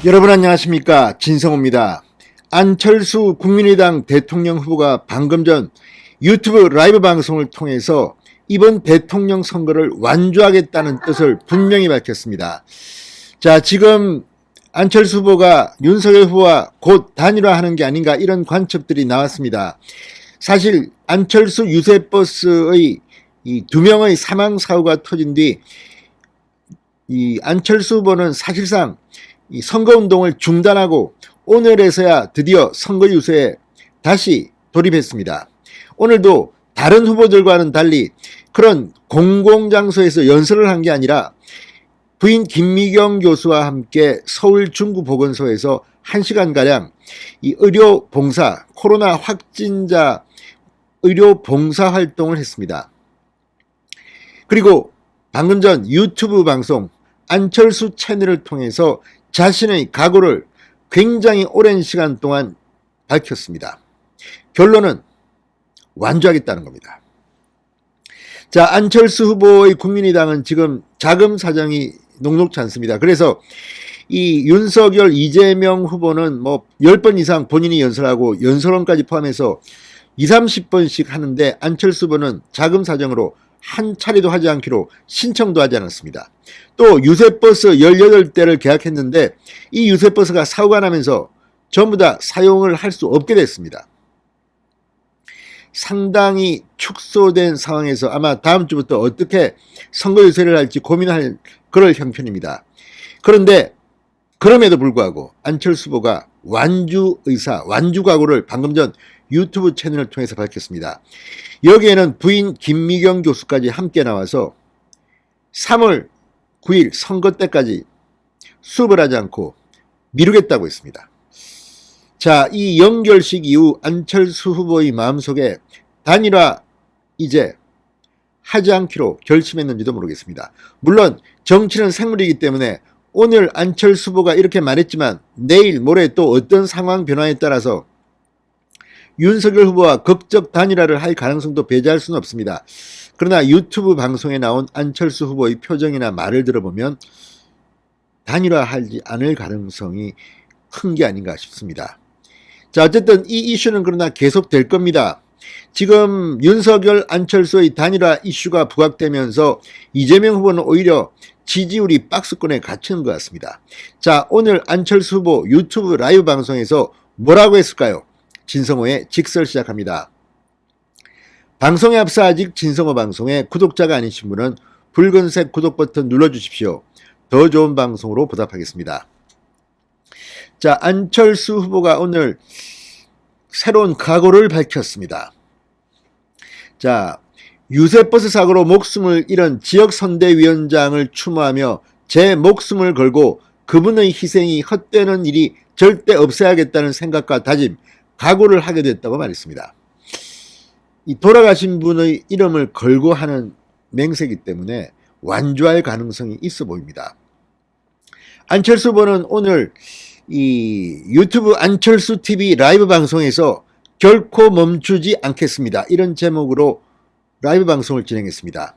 여러분 안녕하십니까, 진성호입니다. 안철수 국민의당 대통령 후보가 방금 전 유튜브 라이브 방송을 통해서 이번 대통령 선거를 완주하겠다는 뜻을 분명히 밝혔습니다. 자, 지금 안철수 후보가 윤석열 후보와 곧 단일화하는 게 아닌가, 이런 관측들이 나왔습니다. 사실 안철수 유세버스의 이 2명의 사망 사고가 터진 뒤 이 안철수 후보는 사실상 이 선거운동을 중단하고 오늘에서야 드디어 선거 유세에 다시 돌입했습니다. 오늘도 다른 후보들과는 달리 그런 공공장소에서 연설을 한 게 아니라 부인 김미경 교수와 함께 서울 중구보건소에서 1시간가량 이 의료봉사, 코로나 확진자 의료봉사 활동을 했습니다. 그리고 방금 전 유튜브 방송 안철수 채널을 통해서 자신의 각오를 굉장히 오랜 시간 동안 밝혔습니다. 결론은 완주하겠다는 겁니다. 자, 안철수 후보의 국민의당은 지금 자금 사정이 녹록지 않습니다. 그래서 이 윤석열, 이재명 후보는 뭐 10번 이상 본인이 연설하고 연설원까지 포함해서 20, 30번씩 하는데 안철수 후보는 자금 사정으로 한 차례도 하지 않기로 신청도 하지 않았습니다. 또 유세버스 18대를 계약했는데 이 유세버스가 사고가 나면서 전부 다 사용을 할 수 없게 됐습니다. 상당히 축소된 상황에서 아마 다음 주부터 어떻게 선거 유세를 할지 고민할 그럴 형편입니다. 그런데 그럼에도 불구하고 안철수 후보가 완주 의사, 완주 각오를 방금 전 유튜브 채널을 통해서 밝혔습니다. 여기에는 부인 김미경 교수까지 함께 나와서 3월 9일 선거 때까지 수업을 하지 않고 미루겠다고 했습니다. 자, 이 연결식 이후 안철수 후보의 마음속에 단일화 이제 하지 않기로 결심했는지도 모르겠습니다. 물론 정치는 생물이기 때문에 오늘 안철수 후보가 이렇게 말했지만 내일 모레 또 어떤 상황 변화에 따라서 윤석열 후보와 극적 단일화를 할 가능성도 배제할 수는 없습니다. 그러나 유튜브 방송에 나온 안철수 후보의 표정이나 말을 들어보면 단일화하지 않을 가능성이 큰 게 아닌가 싶습니다. 자, 어쨌든 이 이슈는 그러나 계속될 겁니다. 지금 윤석열, 안철수의 단일화 이슈가 부각되면서 이재명 후보는 오히려 지지율이 박스권에 갇히는 것 같습니다. 자, 오늘 안철수 후보 유튜브 라이브 방송에서 뭐라고 했을까요? 진성호의 직설 시작합니다. 방송에 앞서 아직 진성호 방송에 구독자가 아니신 분은 붉은색 구독 버튼 눌러주십시오. 더 좋은 방송으로 보답하겠습니다. 자, 안철수 후보가 오늘 새로운 각오를 밝혔습니다. 자, 유세버스 사고로 목숨을 잃은 지역선대위원장을 추모하며 제 목숨을 걸고 그분의 희생이 헛되는 일이 절대 없어야겠다는 생각과 다짐, 각오를 하게 됐다고 말했습니다. 이 돌아가신 분의 이름을 걸고 하는 맹세이기 때문에 완주할 가능성이 있어 보입니다. 안철수 후보는 오늘 이 유튜브 안철수 TV 라이브 방송에서 결코 멈추지 않겠습니다, 이런 제목으로 라이브 방송을 진행했습니다.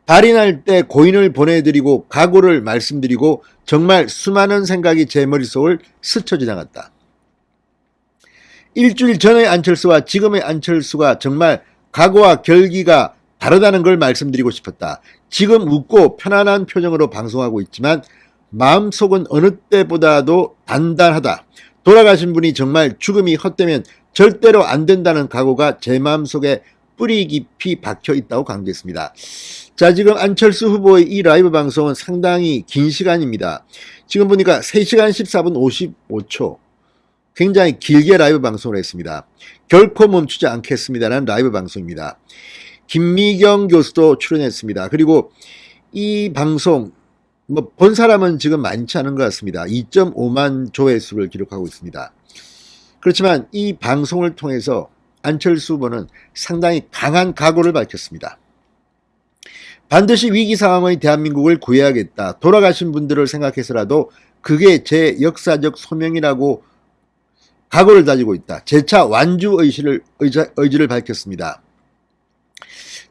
발인할 때 고인을 보내드리고 각오를 말씀드리고 정말 수많은 생각이 제 머릿속을 스쳐 지나갔다. 일주일 전의 안철수와 지금의 안철수가 정말 각오와 결기가 다르다는 걸 말씀드리고 싶었다. 지금 웃고 편안한 표정으로 방송하고 있지만 마음속은 어느 때보다도 단단하다. 돌아가신 분이 정말 죽음이 헛되면 절대로 안 된다는 각오가 제 마음속에 뿌리 깊이 박혀 있다고 강조했습니다. 자, 지금 안철수 후보의 이 라이브 방송은 상당히 긴 시간입니다. 지금 보니까 3시간 14분 55초. 굉장히 길게 라이브 방송을 했습니다. 결코 멈추지 않겠습니다라는 라이브 방송입니다. 김미경 교수도 출연했습니다. 그리고 이 방송 뭐 본 사람은 지금 많지 않은 것 같습니다. 2.5만 조회수를 기록하고 있습니다. 그렇지만 이 방송을 통해서 안철수 후보는 상당히 강한 각오를 밝혔습니다. 반드시 위기 상황의 대한민국을 구해야겠다. 돌아가신 분들을 생각해서라도 그게 제 역사적 소명이라고 각오를 다지고 있다. 재차 완주 의지를 밝혔습니다.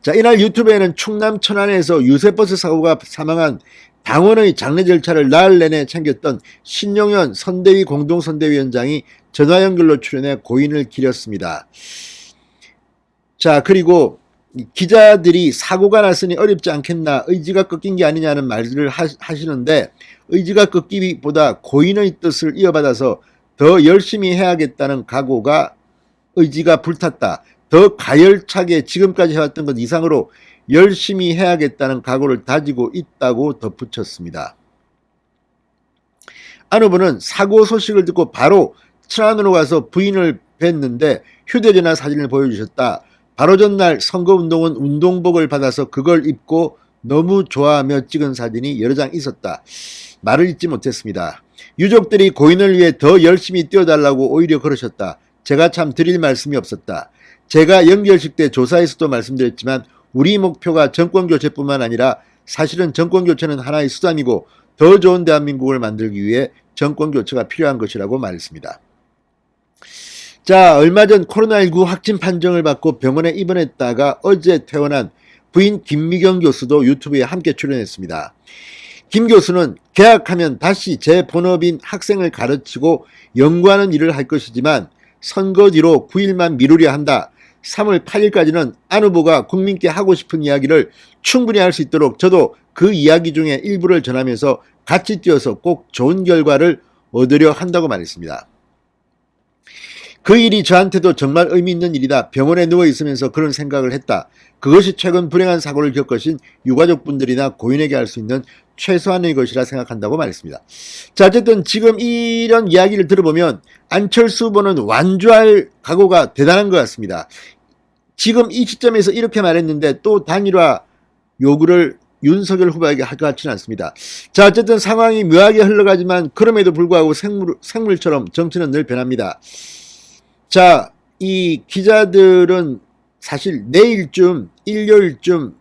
자, 이날 유튜브에는 충남 천안에서 유세버스 사고가 사망한 당원의 장례 절차를 나흘 내내 챙겼던 신용현 선대위 공동선대위원장이 전화 연결로 출연해 고인을 기렸습니다. 자, 그리고 기자들이 사고가 났으니 어렵지 않겠나, 의지가 꺾인 게 아니냐는 말을 하시는데, 의지가 꺾기보다 고인의 뜻을 이어받아서 더 열심히 해야겠다는 각오가, 의지가 불탔다. 더 가열차게 지금까지 해왔던 것 이상으로 열심히 해야겠다는 각오를 다지고 있다고 덧붙였습니다. 안 후보는 사고 소식을 듣고 바로 천안으로 가서 부인을 뵀는데 휴대전화 사진을 보여주셨다. 바로 전날 선거운동은 운동복을 받아서 그걸 입고 너무 좋아하며 찍은 사진이 여러 장 있었다. 말을 잇지 못했습니다. 유족들이 고인을 위해 더 열심히 뛰어달라고 오히려 그러셨다. 제가 참 드릴 말씀이 없었다. 제가 연결식 때 조사에서도 말씀드렸지만 우리 목표가 정권교체뿐만 아니라 사실은 정권교체는 하나의 수단이고 더 좋은 대한민국을 만들기 위해 정권교체가 필요한 것이라고 말했습니다. 자, 얼마 전 코로나19 확진 판정을 받고 병원에 입원했다가 어제 퇴원한 부인 김미경 교수도 유튜브에 함께 출연했습니다. 김 교수는 개학하면 다시 제 본업인 학생을 가르치고 연구하는 일을 할 것이지만 선거 뒤로 9일만 미루려 한다. 3월 8일까지는 안 후보가 국민께 하고 싶은 이야기를 충분히 할 수 있도록 저도 그 이야기 중에 일부를 전하면서 같이 뛰어서 꼭 좋은 결과를 얻으려 한다고 말했습니다. 그 일이 저한테도 정말 의미 있는 일이다. 병원에 누워있으면서 그런 생각을 했다. 그것이 최근 불행한 사고를 겪으신 유가족분들이나 고인에게 할 수 있는 최소한의 것이라 생각한다고 말했습니다. 자, 어쨌든 지금 이런 이야기를 들어보면 안철수 후보는 완주할 각오가 대단한 것 같습니다. 지금 이 시점에서 이렇게 말했는데 또 단일화 요구를 윤석열 후보에게 할 것 같지는 않습니다. 자, 어쨌든 상황이 묘하게 흘러가지만 그럼에도 불구하고 생물처럼 정치는 늘 변합니다. 자, 이 기자들은 사실 내일쯤, 일요일쯤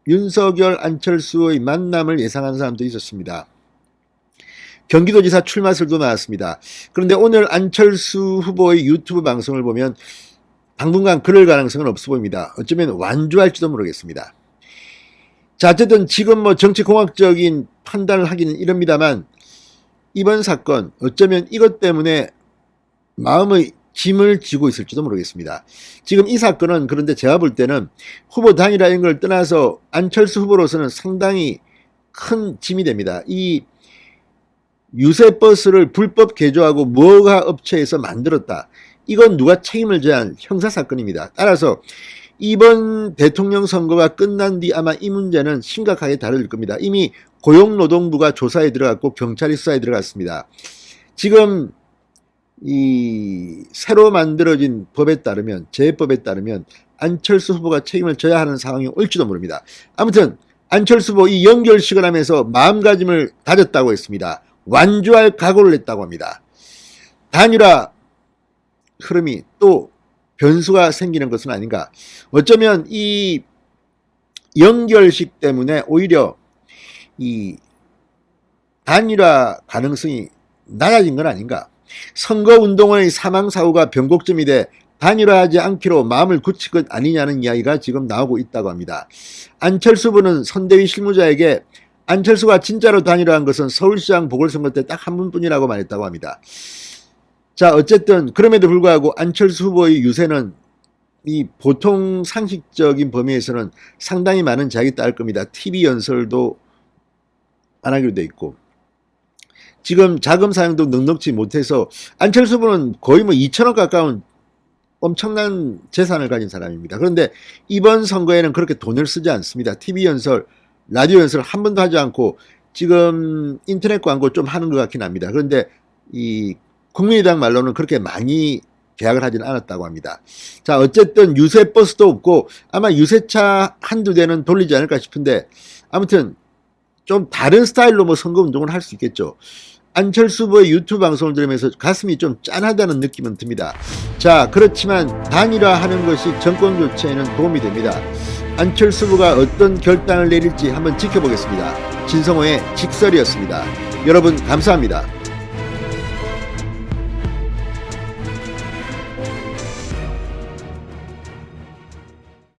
윤석열, 안철수의 만남을 예상하는 사람도 있었습니다. 경기도지사 출마설도 나왔습니다. 그런데 오늘 안철수 후보의 유튜브 방송을 보면 당분간 그럴 가능성은 없어 보입니다. 어쩌면 완주할지도 모르겠습니다. 자, 어쨌든 지금 뭐 정치공학적인 판단을 하기는 이럽니다만 이번 사건 어쩌면 이것 때문에 마음의 짐을 지고 있을지도 모르겠습니다. 지금 이 사건은 그런데 제가 볼 때는 후보 단일화인 걸 떠나서 안철수 후보로서는 상당히 큰 짐이 됩니다. 이 유세버스를 불법 개조하고 무허가 업체에서 만들었다. 이건 누가 책임을 져야 할 형사사건입니다. 따라서 이번 대통령 선거가 끝난 뒤 아마 이 문제는 심각하게 다뤄질 겁니다. 이미 고용노동부가 조사에 들어갔고 경찰이 수사에 들어갔습니다. 지금 이 새로 만들어진 법에 따르면, 재법에 따르면 안철수 후보가 책임을 져야 하는 상황이 올지도 모릅니다. 아무튼 안철수 후보 이 연결식을 하면서 마음가짐을 다졌다고 했습니다. 완주할 각오를 했다고 합니다. 단일화 흐름이 또 변수가 생기는 것은 아닌가. 어쩌면 이 연결식 때문에 오히려 이 단일화 가능성이 낮아진 건 아닌가. 선거운동의 사망사고가 변곡점이 돼 단일화하지 않기로 마음을 굳힌 것 아니냐는 이야기가 지금 나오고 있다고 합니다. 안철수 후보는 선대위 실무자에게 안철수가 진짜로 단일화한 것은 서울시장 보궐선거 때 딱 한 번뿐이라고 말했다고 합니다. 자, 어쨌든 그럼에도 불구하고 안철수 후보의 유세는 이 보통 상식적인 범위에서는 상당히 많은 제약이 따를 겁니다. TV 연설도 안 하기로 돼 있고 지금 자금 사용도 넉넉지 못해서 안철수 후보는 거의 뭐 2천억 가까운 엄청난 재산을 가진 사람입니다. 그런데 이번 선거에는 그렇게 돈을 쓰지 않습니다. TV 연설, 라디오 연설 한 번도 하지 않고 지금 인터넷 광고 좀 하는 것 같긴 합니다. 그런데 이 국민의당 말로는 그렇게 많이 계약을 하지는 않았다고 합니다. 자, 어쨌든 유세버스도 없고 아마 유세차 한두 대는 돌리지 않을까 싶은데 아무튼 좀 다른 스타일로 뭐 선거운동을 할 수 있겠죠. 안철수 후보의 유튜브 방송을 들으면서 가슴이 좀 짠하다는 느낌은 듭니다. 자, 그렇지만 단일화하는 것이 정권교체에는 도움이 됩니다. 안철수 후보가 어떤 결단을 내릴지 한번 지켜보겠습니다. 진성호의 직설이었습니다. 여러분 감사합니다.